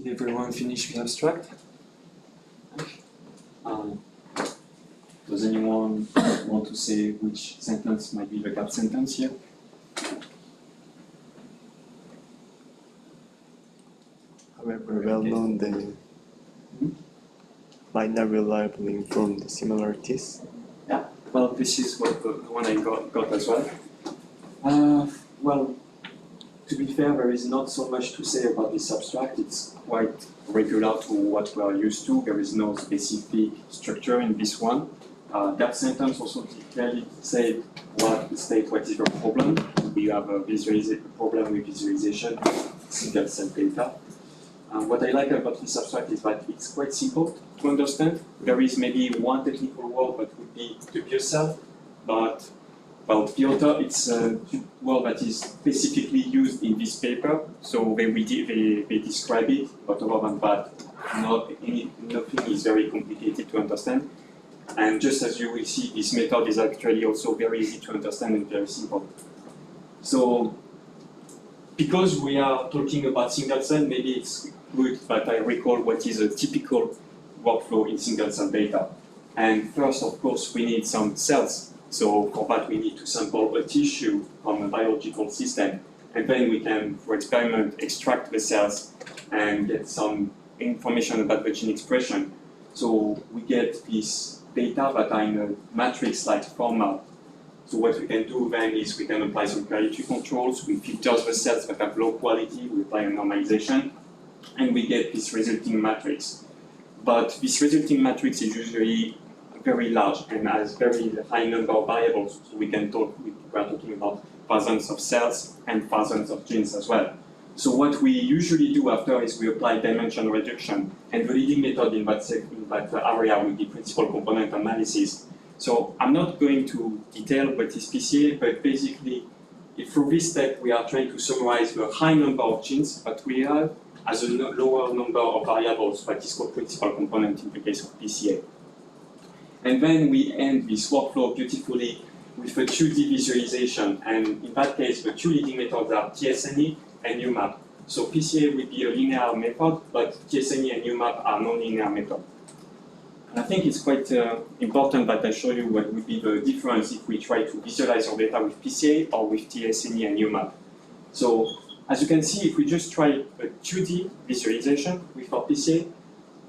Did everyone finish the abstract? Does anyone want to say which sentence might be the gap sentence here? However well known, the binary reliably inform the similarities. Yeah, well, this is what the one I got as well. Well, to be fair, there is not so much to say about this abstract. It's quite regular to what we are used to. There is no specific structure in this one. That sentence also clearly said what is the problem. We have a problem with visualization, single cell data. What I like about this abstract is that it's quite simple to understand. There is maybe one technical word that would be dubious cell, but well, the author, it's a word that is specifically used in this paper, so they describe it, but other than that, nothing is very complicated to understand. And just as you will see, this method is actually also very easy to understand and very simple. So, because we are talking about single cell, maybe it's good that I recall what is a typical workflow in single cell data. And first, of course, we need some cells. So for that, we need to sample a tissue from a biological system. And then we can, for experiment, extract the cells and get some information about the gene expression. So we get this data that are in a matrix-like format. So what we can do then is we can apply some quality controls. We filter the cells that have low quality, we apply a normalization, and we get this resulting matrix. But this resulting matrix is usually very large and has very high number of variables. So we are talking about thousands of cells and thousands of genes as well. So what we usually do after is we apply dimension reduction, and the leading method in that area will be principal component analysis. So I'm not going to detail what is PCA, but basically, through this step, we are trying to summarize the high number of genes that we have as a lower number of variables, that is called principal component in the case of PCA. And then we end this workflow beautifully with a 2D visualization. And in that case, the two leading methods are t-SNE and UMAP. So PCA will be a linear method, but t-SNE and UMAP are non-linear methods. And I think it's quite important that I show you what would be the difference if we try to visualize our data with PCA or with t-SNE and UMAP. So as you can see, if we just try a 2D visualization with our PCA,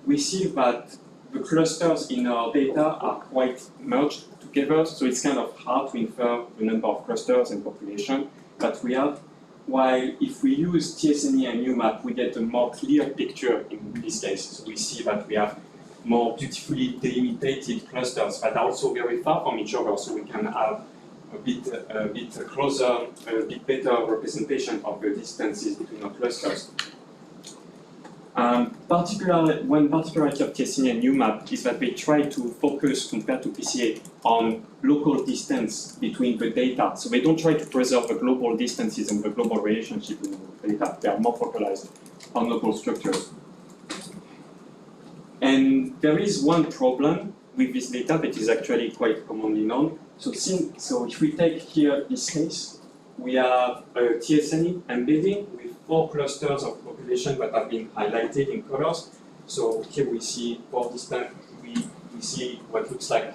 we see that the clusters in our data are quite merged together, so it's kind of hard to infer the number of clusters and population that we have. While if we use t-SNE and UMAP, we get a more clear picture in this case. So we see that we have more beautifully delimited clusters that are also very far from each other, so we can have a bit closer, a bit better representation of the distances between our clusters. One particularity of t-SNE and UMAP is that they try to focus, compared to PCA, on local distance between the data. So they don't try to preserve the global distances and the global relationship with the data. They are more focalized on local structures. And there is one problem with this data that is actually quite commonly known. So if we take here this case, we have a t-SNE embedding with 4 clusters of population that have been highlighted in colors. So here we see 4 distant, we see what looks like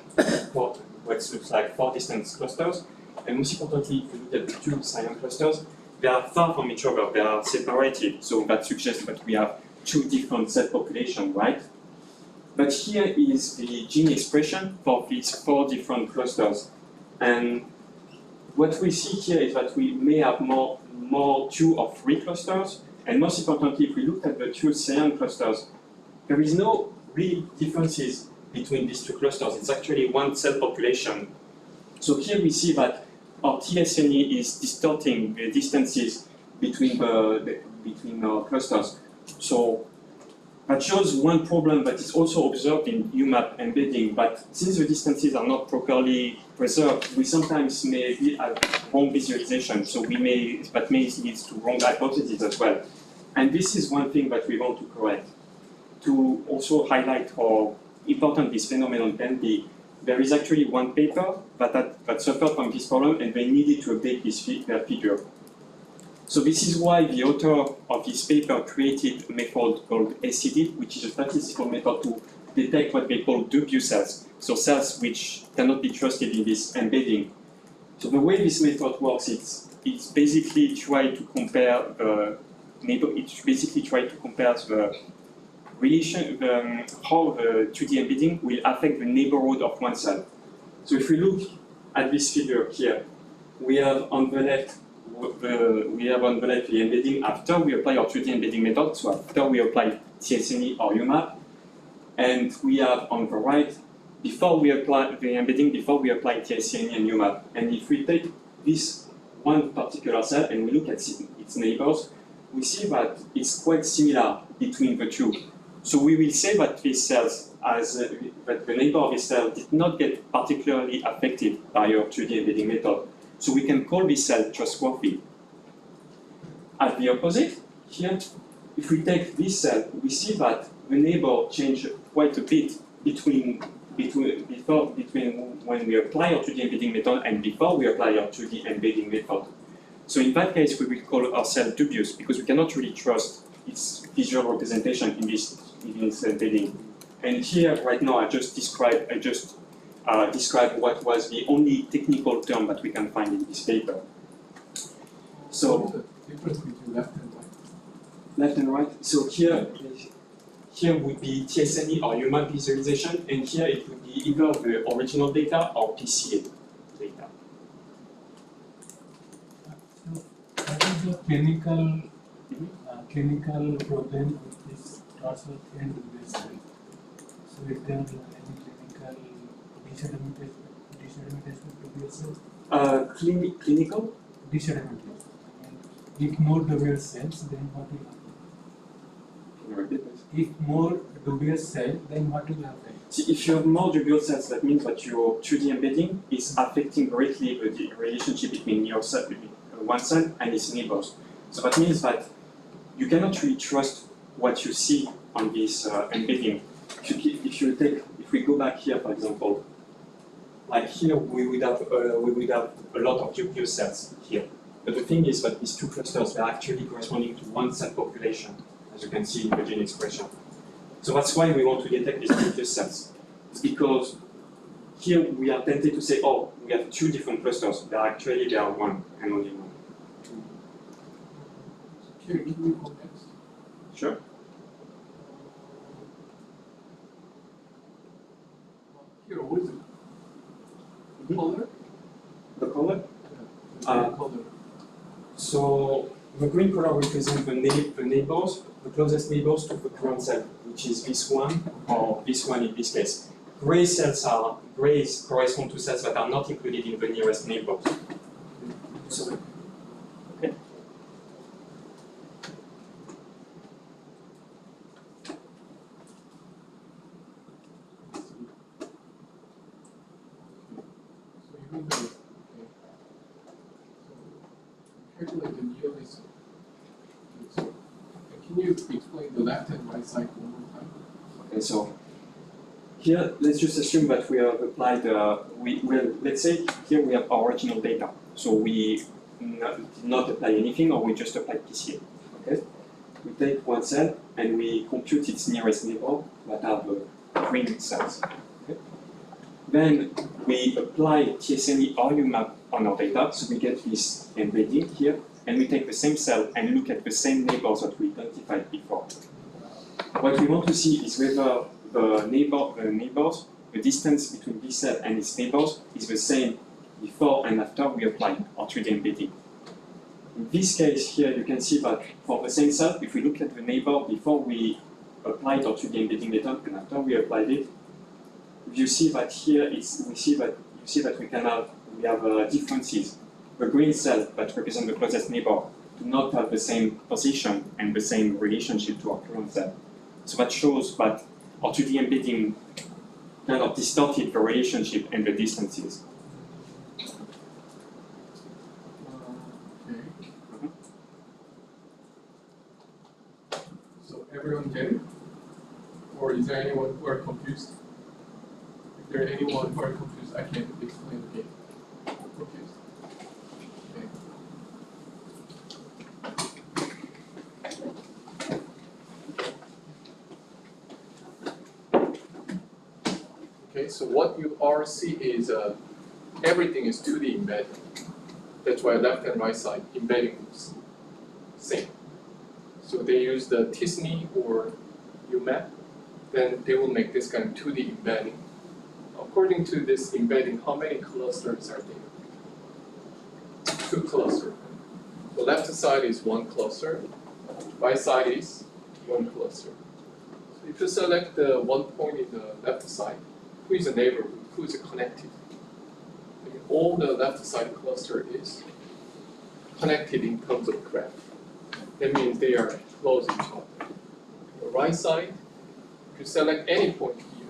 4 distant clusters. And most importantly, if you look at the 2 cyan clusters, they are far from each other, they are separated. So that suggests that we have 2 different cell populations, right? But here is the gene expression for these 4 different clusters. And what we see here is that we may have more 2 or 3 clusters, and most importantly, if we look at the 2 cyan clusters, there is no real differences between these 2 clusters. It's actually one cell population. So here we see that our t-SNE is distorting the distances between our clusters. So that shows one problem that is also observed in UMAP embedding, but since the distances are not properly preserved, we sometimes may have wrong visualization, so that may lead to wrong hypotheses as well. And this is one thing that we want to correct. To also highlight how important this phenomenon can be, there is actually one paper that suffered from this problem, and they needed to update this figure. So this is why the author of this paper created a method called scDEED, which is a statistical method to detect what they call dubious cells, so cells which cannot be trusted in this embedding. So the way this method works, it's basically try to compare the relation, how the 2D embedding will affect the neighborhood of one cell. So if we look at this figure here, we have on the left the embedding after we apply our 2D embedding method, so after we apply t-SNE or UMAP, and we have on the right before we apply the embedding, before we apply t-SNE and UMAP. And if we take this one particular cell and we look at its neighbors, we see that it's quite similar between the two. So we will say that these cells, that the neighbor of this cell did not get particularly affected by our 2D embedding method. So we can call this cell trustworthy. At the opposite, here, if we take this cell, we see that the neighbor changed quite a bit between when we apply our 2D embedding method and before we apply our 2D embedding method. So in that case, we will call our cell dubious because we cannot really trust its visual representation in this embedding. And here, right now, I just described what was the only technical term that we can find in this paper. So, what is the difference between left and right? Left and right. So here would be t-SNE or UMAP visualization, and here it would be either the original data or PCA data. So, what is the clinical problem with this transfer and dubious cell? So, is there any clinical disadvantage with dubious cell? Clinical? Disadvantage. If more dubious cells, then what will happen? Can you repeat this? If more dubious cell, then what will happen? See, if you have more dubious cells, that means that your 2D embedding is affecting greatly the relationship between your cell, one cell and its neighbors. So that means that you cannot really trust what you see on this embedding. If we go back here, for example, like here we would have a lot of dubious cells here. But the thing is that these two clusters are actually corresponding to one cell population, as you can see in the gene expression. So that's why we want to detect these dubious cells. It's because here we are tempted to say, oh, we have two different clusters. They are one and only one. Can you give me context? Sure. Here, what is it? The color? The color? Yeah, the color. So the green color represents the neighbors, the closest neighbors to the current cell, which is this one or this one in this case. Grays correspond to cells that are not included in the nearest neighbors. So, okay. So you mean the, okay. So calculate the nearest. So can you explain the left and right side one more time? Okay, so here let's just assume that we have applied. Let's say here we have our original data. So we did not apply anything, or we just applied PCA. Okay, we take one cell and we compute its nearest neighbor that are the green cells. Okay? Then we apply t-SNE or UMAP on our data, so we get this embedding here, and we take the same cell and look at the same neighbors that we identified before. What we want to see is whether the neighbors, the distance between this cell and its neighbors is the same before and after we apply our 3D embedding. In this case here, you can see that for the same cell, if we look at the neighbor before we applied our 3D embedding method and after we applied it, you see that here we have differences. The green cell that represents the closest neighbor do not have the same position and the same relationship to our current cell. So that shows that our 2D embedding kind of distorted the relationship and the distances. Okay. So everyone get it? Or is there anyone who are confused? If there are anyone who are confused, I can explain again. Confused. Okay. so what you are see is everything is 2D embedded. That's why left and right side embedding is same. So they use the t-SNE or UMAP, then they will make this kind of 2D embedding. According to this embedding, how many clusters are there? 2 clusters. The left side is 1 cluster, right side is 1 cluster. So if you select the 1 point in the left side, who is a neighborhood, who is connected? I mean, all the left side cluster is connected in terms of graph. That means they are close to each other. The right side, if you select any point here,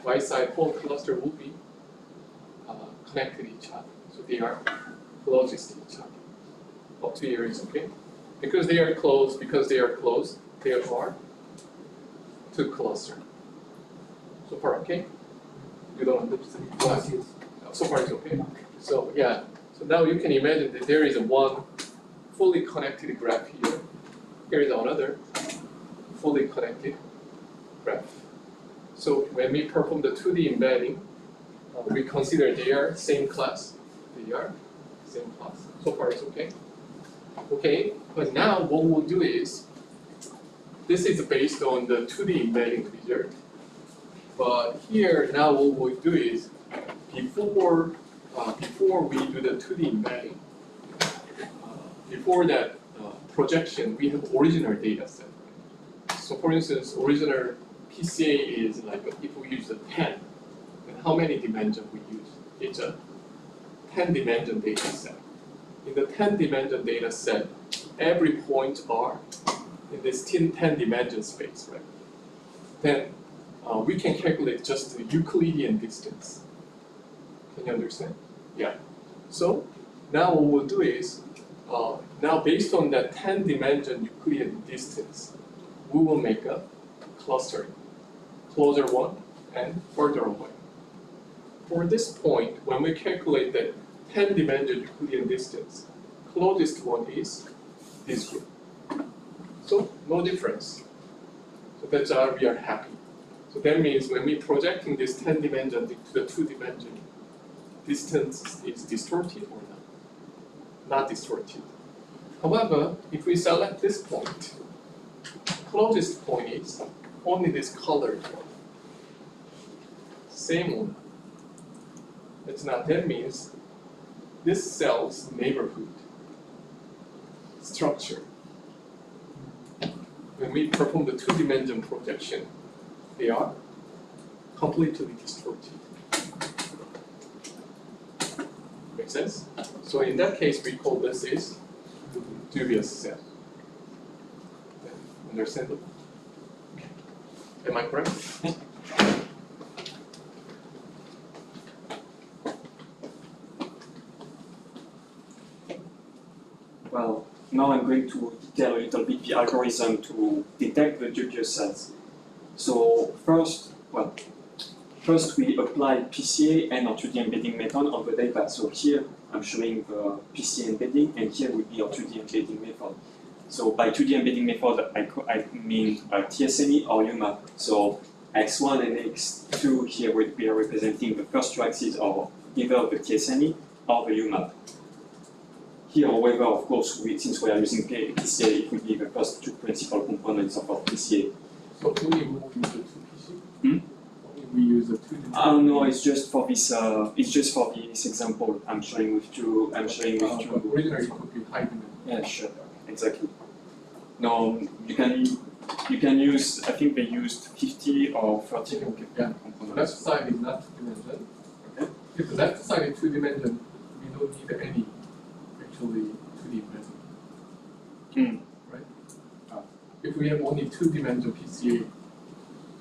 right side whole cluster will be connected to each other. So they are closest to each other. Up to here is okay. Because they are close, there are 2 clusters. So far okay? You don't understand? Yes. So far it's okay. So yeah. So now you can imagine that there is one fully connected graph here. Here is another fully connected graph. So when we perform the 2D embedding, we consider they are same class. They are same class. So far it's okay. Okay, but now what we'll do is, this is based on the 2D embedding result. But here now what we'll do is, before we do the 2D embedding, before that projection, we have original data set. So for instance, original PCA is like, if we use the 10, then how many dimensions we use? It's a 10-dimension data set. In the 10-dimension data set, every point are in this 10-dimension space, right? Then we can calculate just the Euclidean distance. Can you understand? Yeah. So now what we'll do is, now based on that 10-dimension Euclidean distance, we will make a clustering, closer one and further away. For this point, when we calculate that 10-dimension Euclidean distance, closest one is this group. So no difference. So that's why we are happy. So that means when we projecting this 10-dimension to the 2-dimension, distance is distorted or not? Not distorted. However, if we select this point, closest point is only this colored one. Same one. It's not. That means this cell's neighborhood structure, when we perform the 2-dimension projection, they are completely distorted. Make sense? So in that case, we call this is dubious cell. Understandable? Okay. Am I correct? Well, now I'm going to detail a little bit the algorithm to detect the dubious cells. So first we apply PCA and our 2D embedding method on the data. So here I'm showing the PCA embedding, and here would be our 2D embedding method. So by 2D embedding method, I mean t-SNE or UMAP. So x1 and x2 here would be representing the first 2 axes of either the t-SNE or the UMAP. Here, however, of course, since we are using PCA, it will be the first 2 principal components of our PCA. So only we use the 2PC? Only we use the 2D? No, it's just for this. It's just for this example. I'm showing with two. Originally it could be high dimension. Yeah, sure, exactly. No, you can use. I think they used 50 or 30 Yeah. components. Left side is not 2-dimension. Okay. If the left side is 2-dimension, we don't need any actually 2D embedding. Right? If we have only 2-dimension PCA,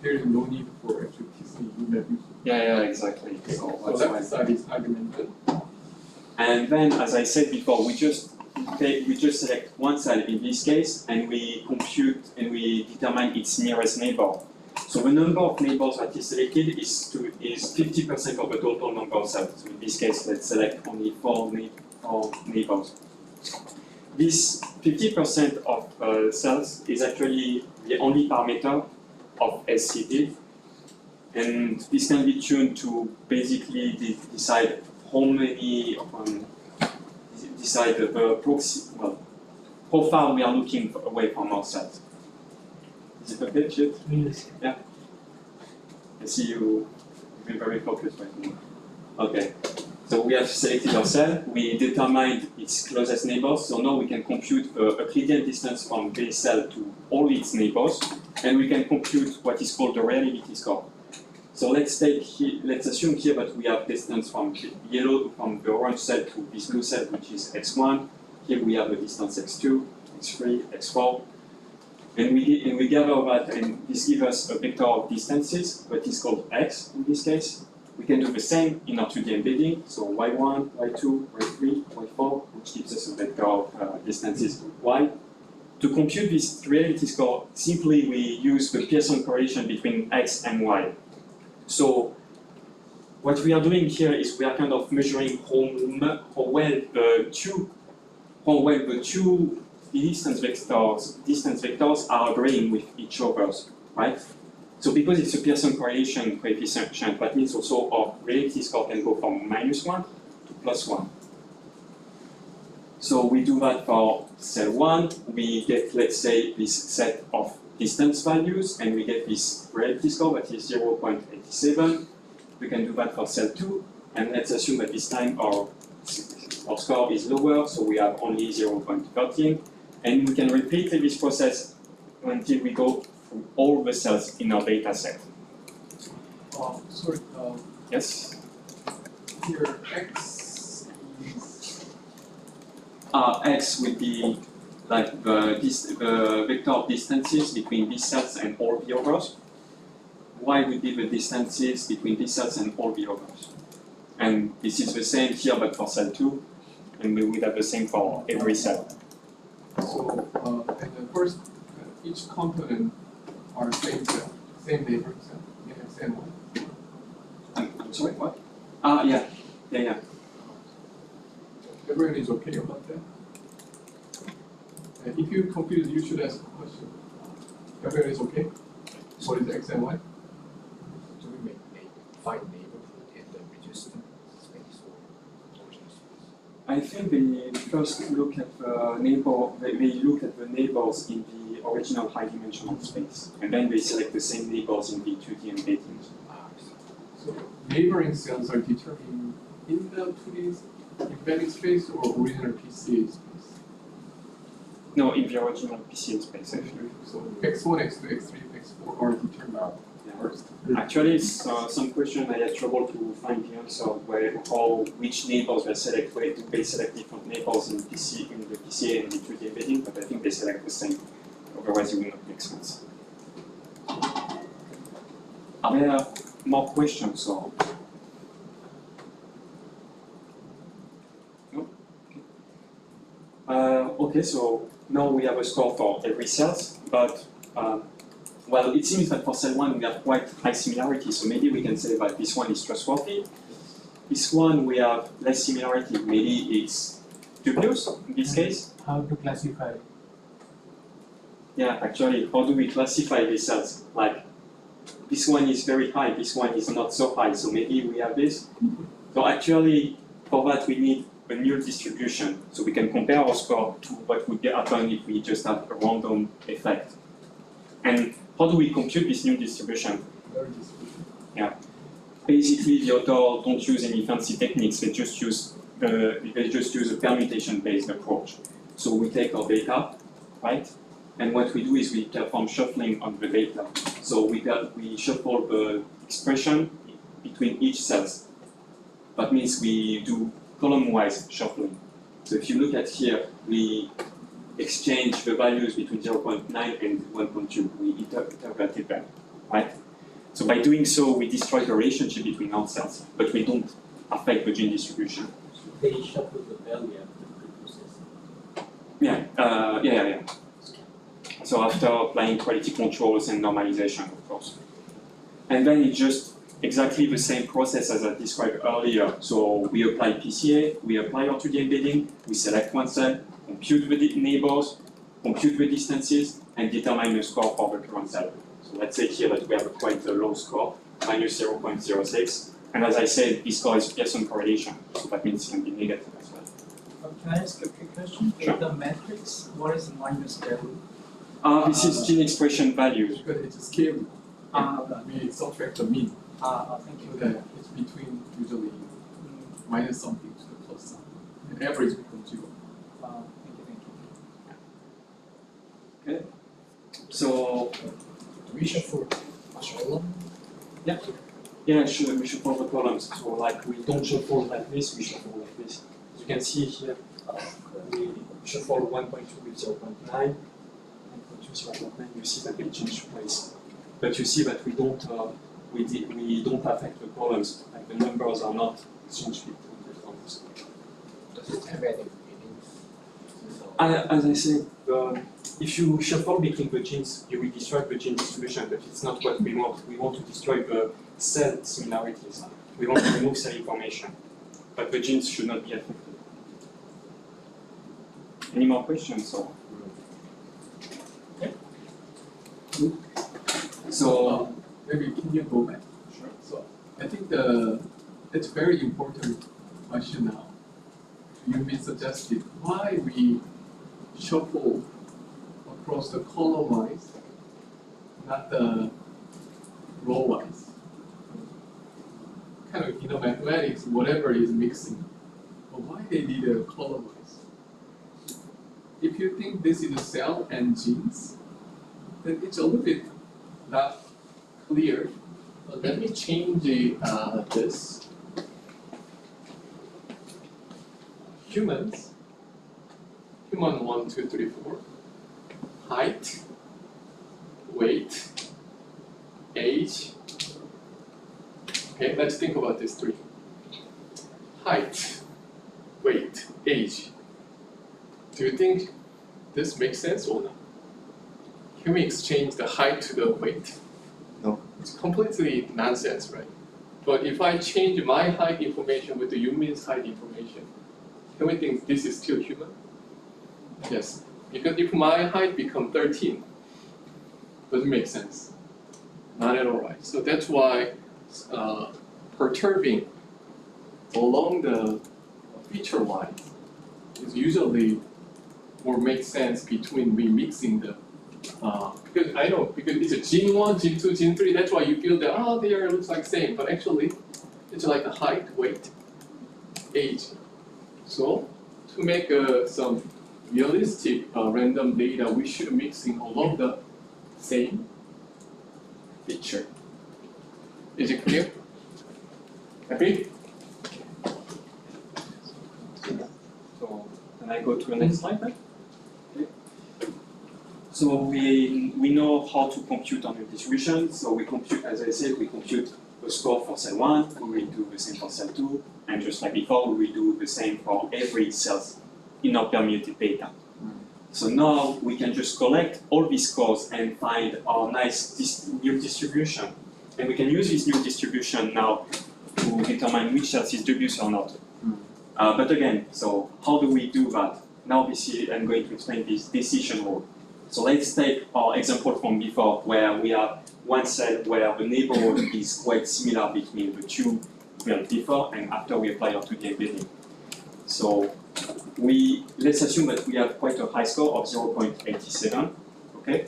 there is no need for actual t-SNE UMAP. Yeah, exactly. Okay. So So that's left why. side is high dimension. And then, as I said before, we just select one cell in this case, and we compute and we determine its nearest neighbor. So the number of neighbors that is selected is 50% of the total number of cells. So in this case, let's select only 4 neighbors. This 50% of cells is actually the only parameter of scDEED. And this can be tuned to basically decide how many, decide the proxy, well, how far we are looking away from our cells. Is it okay, Chip? Yes. Yeah. I see you've been very focused right now. Okay. So we have selected our cell, we determined its closest neighbors, so now we can compute the Euclidean distance from this cell to all its neighbors, and we can compute what is called the reliability score. So let's assume here that we have distance from yellow, from the orange cell to this blue cell, which is x1. Here we have the distance x2, x3, x4. And we gather that, and this gives us a vector of distances, that is called x in this case. We can do the same in our 2D embedding, so y1, y2, y3, y4, which gives us a vector of distances y. To compute this reality score, simply we use the Pearson correlation between x and y. So what we are doing here is we are kind of measuring how well the two distance vectors are agreeing with each other, right? So because it's a Pearson correlation coefficient, that means also our reality score can go from -1 to +1. So we do that for cell 1, we get, let's say, this set of distance values, and we get this reality score that is 0.87. We can do that for cell 2, and let's assume that this time our score is lower, so we have only 0.13. And we can repeat this process until we go through all the cells in our data set. Sorry, Yes? here x is X would be like the vector of distances between these cells and all the others. Y would be the distances between these cells and all the others. And this is the same here, but for cell 2, and we would have the same for every cell. so and then first each component are same cell, same neighboring cell, in x and y. I'm sorry, what? Yeah. Everyone is okay about that? And if you're confused, you should ask a question. Everyone is okay? What is x and y? Do we find neighborhood and then reduce the space or original space? I think they first look at the they look at the neighbors in the original high-dimensional space, and then they select the same neighbors in the 2D embeddings. So neighboring cells are determined in the 2D embedding space or original PCA space? No, in the original PCA space, actually. So x1, x2, x3, x4 are determined first. Actually, it's some question I had trouble to find the answer which neighbors were selected. Where do they select different neighbors in the PCA and the 2D embedding? But I think they select the same. Otherwise, it will not make sense. Are there more questions or? No. Okay, so now we have a score for every cell, but well, it seems that for cell 1 we have quite high similarity, so maybe we can say that this one is trustworthy. This one we have less similarity, maybe it's dubious in this case. How to classify? Yeah, actually, how do we classify these cells? Like, this one is very high, this one is not so high, so maybe we have this. So actually, for that we need a null distribution, so we can compare our score to what would happen if we just have a random effect. And how do we compute this null distribution? Yeah. Basically, the author don't use any fancy techniques. They just use a permutation-based approach. So we take our data, right? And what we do is we perform shuffling on the data. So we shuffle the expression between each cells. That means we do column-wise shuffling. So if you look at here, we exchange the values between 0.9 and 1.2. We interpreted them, right? So by doing so, we destroy the relationship between our cells, but we don't affect the gene distribution. So they shuffle the value after the preprocessing. Yeah. So after applying quality controls and normalization, of course. And then it's just exactly the same process as I described earlier. So we apply PCA, we apply our 2D embedding, we select one cell, compute the neighbors, compute the distances, and determine the score for the current cell. So let's say here that we have quite a low score. minus 0.06. And as I said, this score is Pearson correlation, so that means it can be negative as well. Can I ask a quick question? Sure. In the matrix, what is the minus value? This is gene expression values. Because it's a scale. We subtract the mean. Thank So you. that it's between usually minus something to the plus something. And average becomes 0. Thank you. So, Do we shuffle all of them? yeah, sure, we shuffle the columns. So like we don't shuffle like this, we shuffle like this. As you can see here, we shuffle 1.2 with 0.9, 1.2, 0.9, you see that they change place. But you see that we don't affect the columns, like the numbers are not changed between the columns. Does it have any meanings? So, As I said, if you shuffle between the genes, you will destroy the gene distribution, but it's not what we want. We want to destroy the cell similarities. We want to remove cell information, but the genes should not be affected. Any more questions? Or? Good. So, Maybe can you go back? Sure. So I think it's very important question now. You've been suggested why we shuffle across the column wise, not the row wise. Kind of, mathematics, whatever is mixing. But why they need a column wise? If you think this is a cell and genes, then it's a little bit not clear. Let me change this. Humans, human 1, 2, 3, 4, height, weight, age. Okay, let's think about these three. Height, weight, age. Do you think this makes sense or not? Can we exchange the height to the weight? No. It's completely nonsense, right? But if I change my height information with the Yumin's height information, can we think this is still human? Yes, because if my height becomes 13, doesn't make sense. Not at all, right? So that's why perturbing along the feature line is usually or makes sense between remixing the because I know because it's a gene 1, gene 2, gene 3. That's why you feel that they are looks like same, but actually it's like the height, weight, age. So to make some realistic random data, we should mixing along the same feature. Is it clear? Happy? so can I go to the next slide then? Okay. So we know how to compute on a distribution. So we compute, as I said, we compute the score for cell 1, we will do the same for cell 2, and just like before, we will do the same for every cell in our permuted data. So now we can just collect all these scores and find our nice new distribution. And we can use this new distribution now to determine which cells is dubious or not. But again, so how do we do that? Now I'm going to explain this decision rule. So let's take our example from before where we have one cell where the neighborhood is quite similar between the two real before and after we apply our 2D embedding. So let's assume that we have quite a high score of 0.87, okay?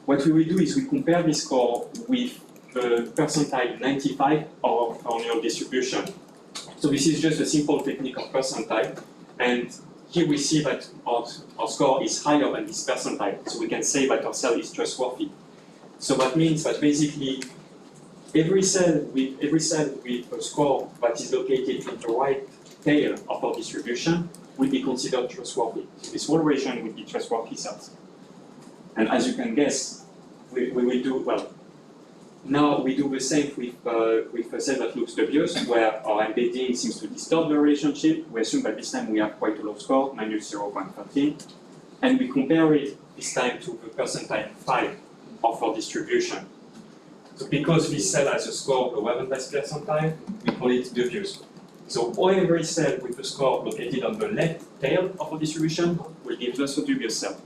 What we will do is we compare this score with the percentile 95 of our neural distribution. So this is just a simple technique of percentile, and here we see that our score is higher than this percentile, so we can say that our cell is trustworthy. So that means that basically every cell with a score that is located in the right tail of our distribution will be considered trustworthy. So this whole region will be trustworthy cells. And as you can guess, we will do, well, now we do the same with a cell that looks dubious, where our embedding seems to distort the relationship. We assume that this time we have quite a low score, minus 0.13, and we compare it this time to the percentile 5 of our distribution. So because this cell has a score lower than this percentile, we call it dubious. So every cell with a score located on the left tail of our distribution will give us a dubious cell.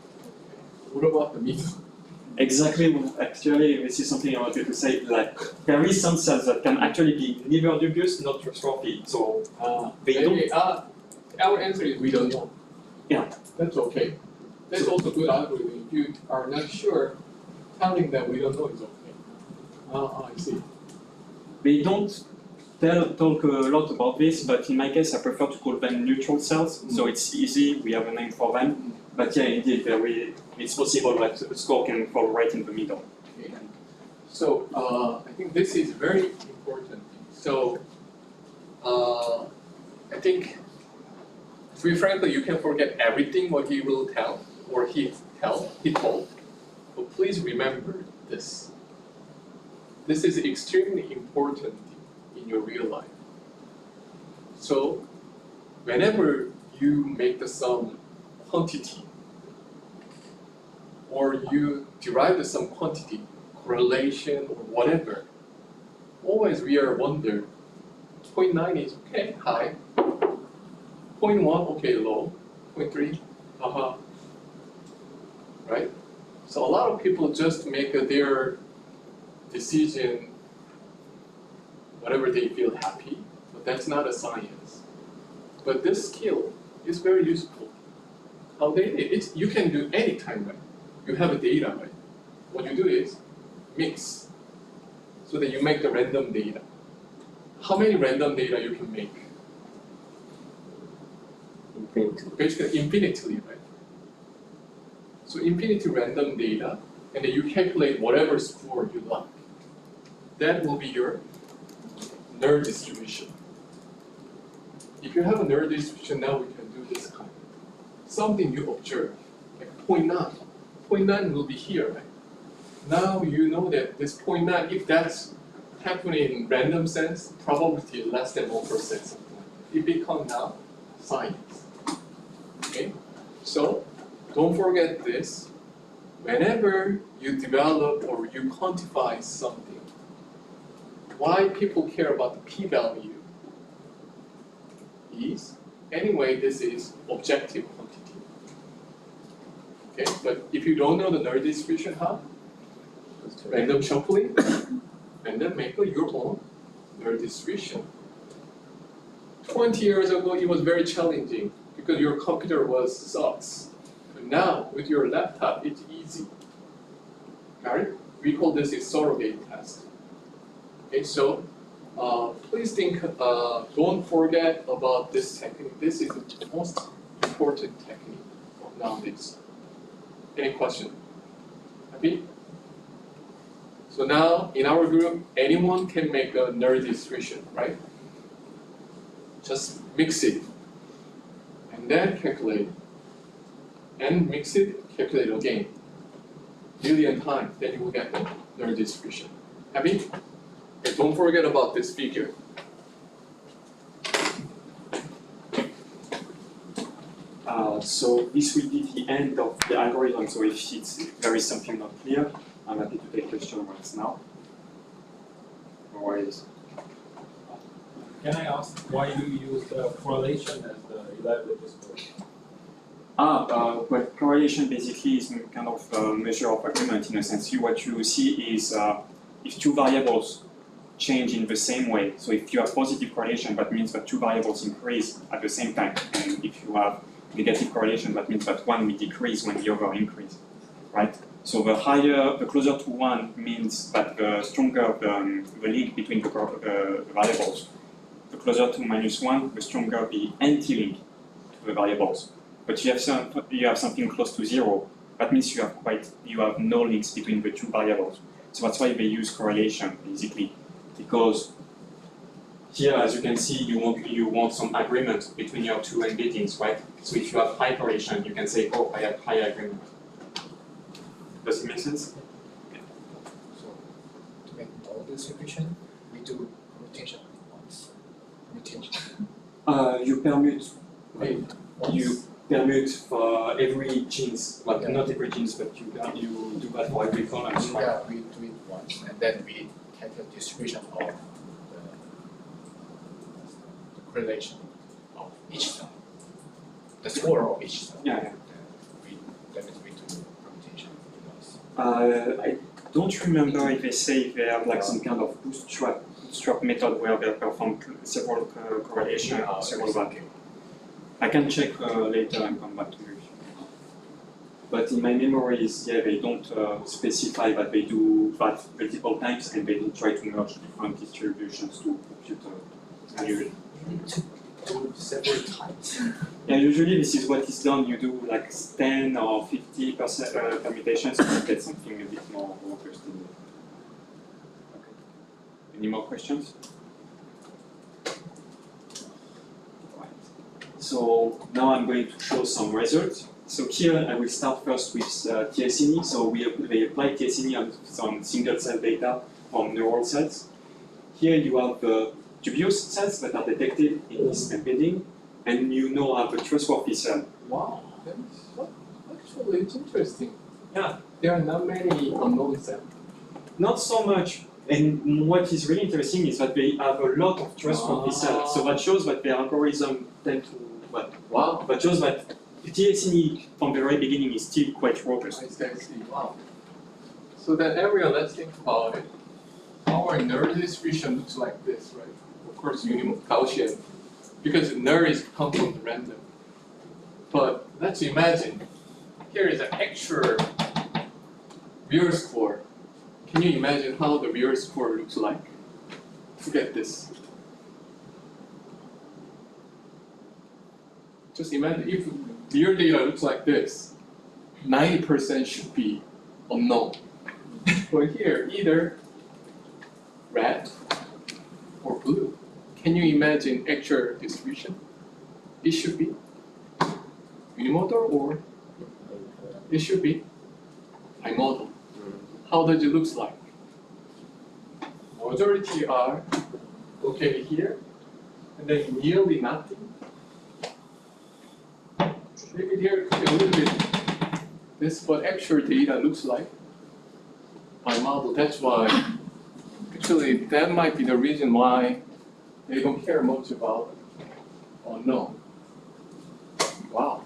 What about the middle? Exactly. Actually, this is something I wanted to say. Like, there is some cells that can actually be neither dubious nor trustworthy. So they maybe, don't. our answer is we don't know. Yeah. That's okay. That's also good algorithm. If you are not sure, telling them we don't know is okay. I see. They don't talk a lot about this, but in my case, I prefer to call them neutral cells. So it's easy. We have a name for them. But yeah, indeed, it's possible that a score can fall right in the middle. Okay. So I think this is very important. So I think, to be frankly, you can forget everything what he will tell or he told. But please remember this. This is extremely important in your real life. So whenever you make the sum quantity or you derive the sum quantity, correlation or whatever, always we are wonder, 0.9 is okay, high, 0.1, okay, low, 0.3, right? So a lot of people just make their decision whatever they feel happy, but that's not a science. But this skill is very useful. How you can do any time, right? You have a data, right? What you do is mix, so that you make the random data. How many random data you can make? Infinity. Basically infinitely, right? So infinity random data, and then you calculate whatever score you like. That will be your null distribution. If you have a null distribution, now we can do this kind of something you observe, like 0.9. 0.9 will be here, right? Now you know that this 0.9, if that's happening in random sense, probability is less than 1%, something like that. It becomes now science. Okay? So don't forget this. Whenever you develop or you quantify something, why people care about the p-value is, anyway, this is objective quantity. Okay, but if you don't know the null distribution, how? Random shuffling, and then make your own null distribution. 20 years ago, it was very challenging because your computer sucks. But now, with your laptop, it's easy. Got it? We call this a surrogate test. Okay, so please think, don't forget about this technique. This is the most important technique nowadays. Any question? Happy? So now, in our group, anyone can make a null distribution, right? Just mix it, and then calculate, and mix it, calculate again. Million times, then you will get the null distribution. Happy? Okay, don't forget about this figure. So this will be the end of the algorithm. So if there is something not clear, I'm happy to take questions right now. No worries. Can I ask why you use correlation as the reliability score? Well, correlation basically is kind of a measure of agreement in a sense. What you see is if two variables change in the same way. So if you have positive correlation, that means that two variables increase at the same time. And if you have negative correlation, that means that one will decrease when the other increase, right? So the closer to one means that the stronger the link between the variables. The closer to -1, the stronger the anti-link to the variables. But you have something close to 0. That means you have no links between the two variables. So that's why they use correlation basically, because here, as you can see, you want some agreement between your two embeddings, right? So if you have high correlation, you can say, oh, I have high agreement. Does it make sense? So to make all distribution, we do rotation once. Rotation. You permute. Wait, You once. permute for every genes, well, Yeah. not every genes, but you do that for every column, right? Yeah, we do it once, and then we take the distribution of the correlation of each cell, the score of each cell. Yeah, yeah. Then we do permutation once. I don't remember if they say they have like some kind of bootstrap method where they perform several correlation, several values. I can check later and come back to you. But in my memories, yeah, they don't specify that they do that multiple times, and they don't try to merge different distributions to compute usually. Do several times. Yeah, usually this is what is done. You do like 10 or 50% permutations to get something a bit more robust. Okay. Any more questions? Right. So now I'm going to show some results. So here I will start first with t-SNE. So they apply t-SNE on some single cell data from neural cells. Here you have the dubious cells that are detected in this embedding, and you now have a trustworthy cell. Wow, actually it's interesting. Yeah. There are not many unknown cells. Not so much. And what is really interesting is that they have a lot of trustworthy cells. So that shows that their algorithm tend to what? Wow. That shows that the t-SNE from the very beginning is still quite robust. I see. Wow. So then everyone, let's think about it. Our NER distribution looks like this, right? Of course, Gaussian, because NER is come from the random. But let's imagine, here is an actual real score. Can you imagine how the real score looks like? Forget this. Just imagine if real data looks like this, 90% should be unknown. But here, either red or blue. Can you imagine actual distribution? It should be unimodal, or it should be bimodal. How does it look like? Majority are located here, and then nearly nothing. Maybe there could be a little bit this, but actual data looks like bimodal. That's why. Actually, that might be the reason why they don't care much about unknown. Wow.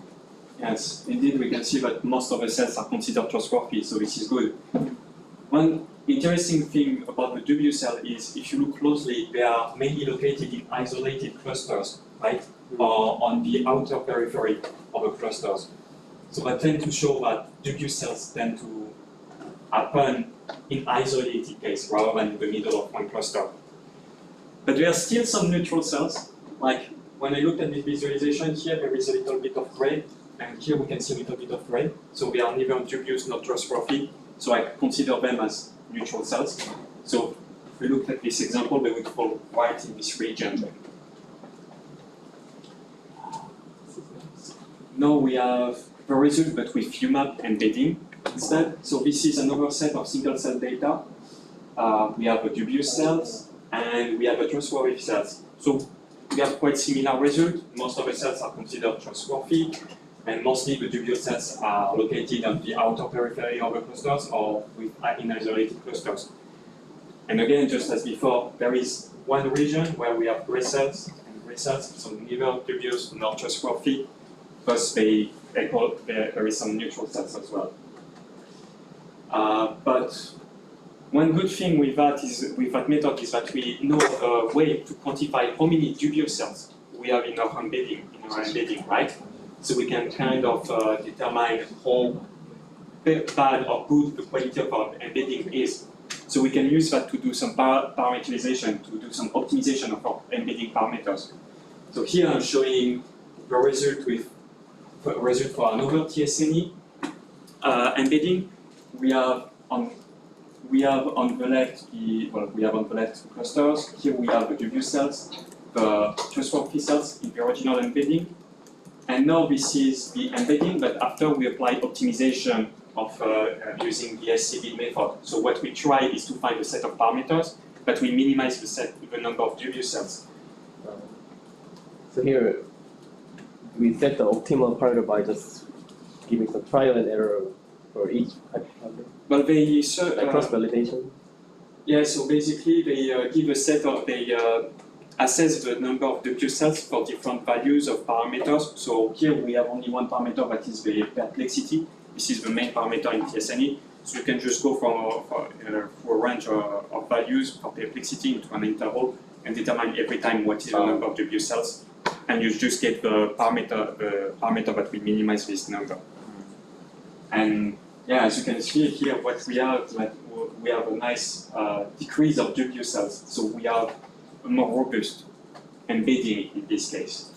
Yes, indeed, we can see that most of the cells are considered trustworthy, so this is good. One interesting thing about the dubious cell is, if you look closely, they are mainly located in isolated clusters, right? Or on the outer periphery of the clusters. So that tend to show that dubious cells tend to happen in isolated case rather than in the middle of one cluster. But there are still some neutral cells. Like when I looked at this visualization here, there is a little bit of gray, and here we can see a little bit of gray. So they are neither dubious nor trustworthy. So I consider them as neutral cells. So if we look at this example, they would fall right in this region. Now we have the result, but with UMAP embedding instead. So this is another set of single cell data. We have a dubious cells and we have a trustworthy cells. So we have quite similar result. Most of the cells are considered trustworthy, and mostly the dubious cells are located on the outer periphery of the clusters or in isolated clusters. And again, just as before, there is one region where we have gray cells and gray cells, so neither dubious nor trustworthy, plus there is some neutral cells as well. But one good thing with that method is that we know a way to quantify how many dubious cells we have in our embedding, right? So we can kind of determine how bad or good the quality of our embedding is. So we can use that to do some parameterization, to do some optimization of our embedding parameters. So here I'm showing the result for another t-SNE embedding. We have on the left clusters. Here we have the dubious cells, the trustworthy cells in the original embedding. And now this is the embedding, but after we apply optimization of using the scDEED method. So what we try is to find a set of parameters, but we minimize the number of dubious cells. So here, we set the optimal parameter by just giving some trial and error for each hyperparameter. Well, they Like cross-validation. Yeah, so basically they give a set of, they assess the number of dubious cells for different values of parameters. So here we have only one parameter, that is the perplexity. This is the main parameter in t-SNE. So you can just go for a range of values for perplexity into an interval and determine every time what is the number of dubious cells, and you just get the parameter that will minimize this number. And yeah, as you can see here, what we have a nice decrease of dubious cells. So we have a more robust embedding in this case.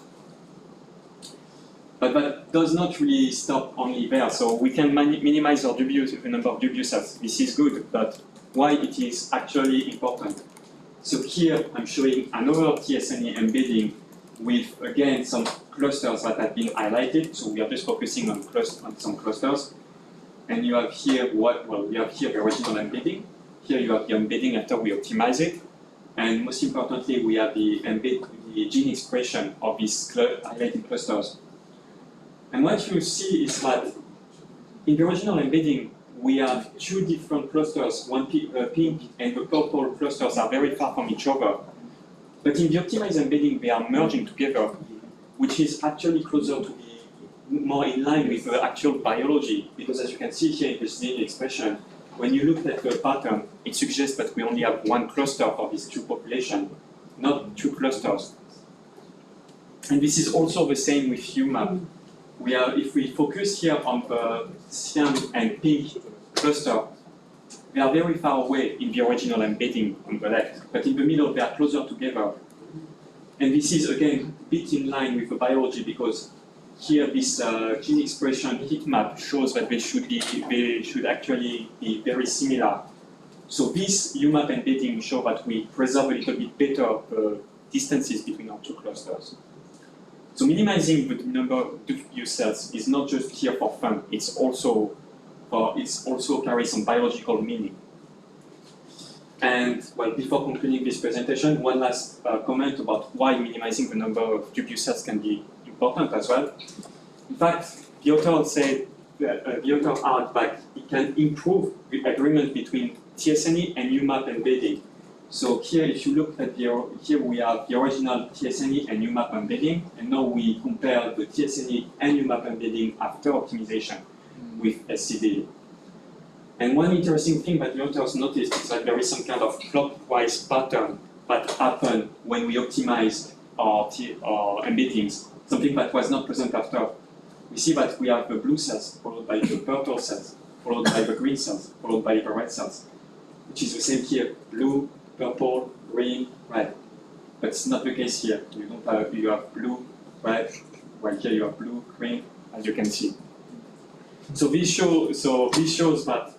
But that does not really stop only there. So we can minimize the number of dubious cells. This is good, but why it is actually important? So here I'm showing another t-SNE embedding with, again, some clusters that have been highlighted. So we are just focusing on some clusters. And you have here you have here the original embedding. Here you have the embedding after we optimize it. And most importantly, we have the gene expression of these highlighted clusters. And what you see is that in the original embedding, we have two different clusters. One pink and the purple clusters are very far from each other. But in the optimized embedding, they are merging together, which is actually closer to the more in line with the actual biology. Because as you can see here in the scDEED expression, when you look at the pattern, it suggests that we only have one cluster for these two populations, not two clusters. And this is also the same with UMAP. If we focus here on the cyan and pink cluster, they are very far away in the original embedding on the left, but in the middle they are closer together. And this is again a bit in line with the biology, because here this gene expression heat map shows that they should actually be very similar. So this UMAP embedding shows that we preserve a little bit better the distances between our two clusters. So minimizing the number of dubious cells is not just here for fun, it's also carries some biological meaning. And well, before concluding this presentation, one last comment about why minimizing the number of dubious cells can be important as well. In fact, the author said that the author argued that it can improve the agreement between t-SNE and UMAP embedding. So here, if you look at here we have the original t-SNE and UMAP embedding, and now we compare the t-SNE and UMAP embedding after optimization with scDEED. And one interesting thing that the authors noticed is that there is some kind of clockwise pattern that happened when we optimize our embeddings, something that was not present after. We see that we have the blue cells, followed by the purple cells, followed by the green cells, followed by the red cells, which is the same here, blue, purple, green, red. But it's not the case here. You have blue, red, while here you have blue, green, as you can see. So this shows that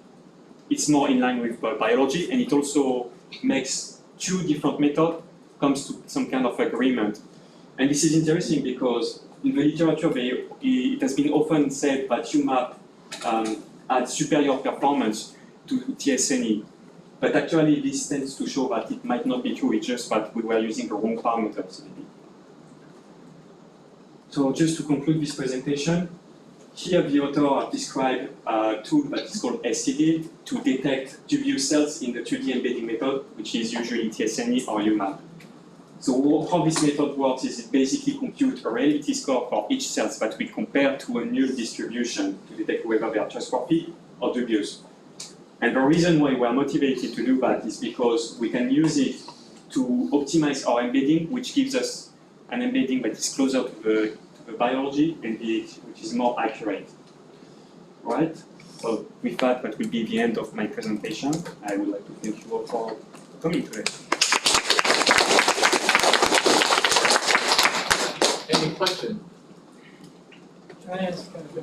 it's more in line with biology, and it also makes two different methods comes to some kind of agreement. And this is interesting because in the literature, it has been often said that UMAP had superior performance to t-SNE. But actually, this tends to show that it might not be true, it's just that we were using the wrong parameters, maybe. So just to conclude this presentation, here the author has described a tool that is called scDEED to detect dubious cells in the 2D embedding method, which is usually t-SNE or UMAP. So how this method works is it basically computes a reality score for each cell that we compare to a null distribution to detect whether they are trustworthy or dubious. And the reason why we are motivated to do that is because we can use it to optimize our embedding, which gives us an embedding that is closer to the biology and which is more accurate. Right? So with that, that will be the end of my presentation. I would like to thank you all for coming today. Any question? Can I ask a